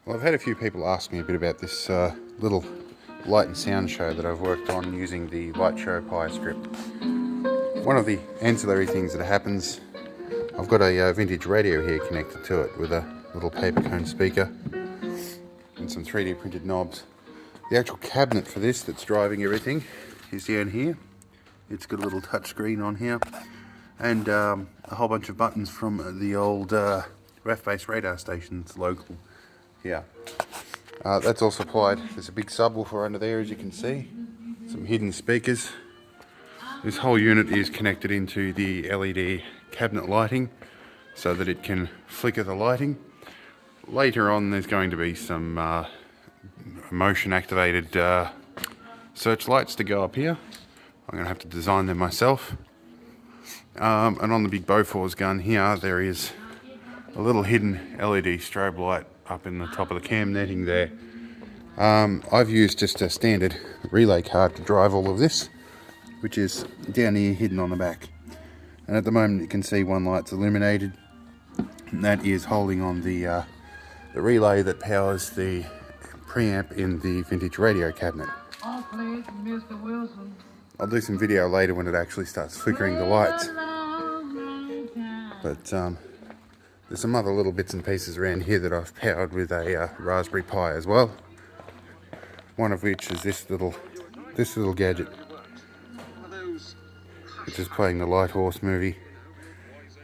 Well, I've had a few people ask me a bit about this little light and sound show that I've worked on using the Light Show Pi script. One of the ancillary things that happens, I've got a vintage radio here connected to it with a little paper cone speaker and some 3D printed knobs. The actual cabinet for this that's driving everything is down here. It's got a little touch screen on here and a whole bunch of buttons from the old RAF-based radar stations local here. That's all supplied. There's a big subwoofer under there, as you can see. Some hidden speakers. This whole unit is connected into the LED cabinet lighting so that it can flicker the lighting. Later on there's going to be some motion activated searchlights to go up here. I'm going to have to design them myself. And on the big Bofors gun here there is a little hidden LED strobe light up in the top of the cam netting there. I've used just a standard relay card to drive all of this, which is down here hidden on the back. And at the moment you can see one light's illuminated, and that is holding on the relay that powers the preamp in the vintage radio cabinet. I'll do some video later when it actually starts flickering the lights. But there's some other little bits and pieces around here that I've powered with a Raspberry Pi as well. One of which is this little gadget, which is playing the Light Horse movie.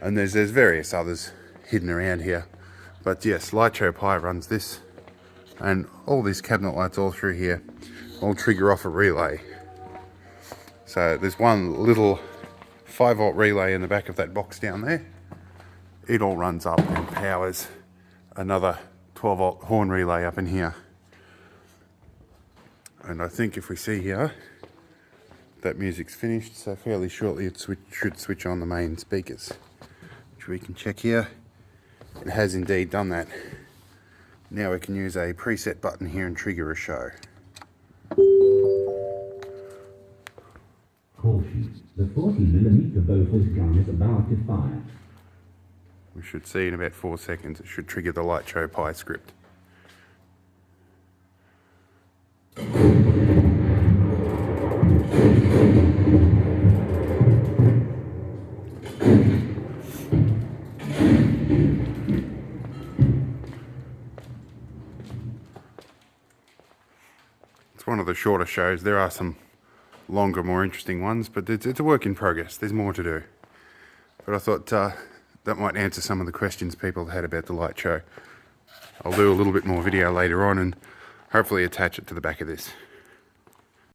And there's various others hidden around here. But yes, Light Show Pi runs this, and all these cabinet lights all through here all trigger off a relay. So there's one little 5-volt relay in the back of that box down there. It all runs up and powers another 12-volt horn relay up in here. And I think if we see here, that music's finished, so fairly shortly it should switch on the main speakers, which we can check here. It has indeed done that. Now we can use a preset button here and trigger a show. Caution, the 40mm Bofors gun is about to fire. We should see in about 4 seconds it should trigger the Light Show Pi script. It's one of the shorter shows. There are some longer, more interesting ones, but it's a work in progress. There's more to do. But I thought that might answer some of the questions people had about the light show. I'll do a little bit more video later on and hopefully attach it to the back of this.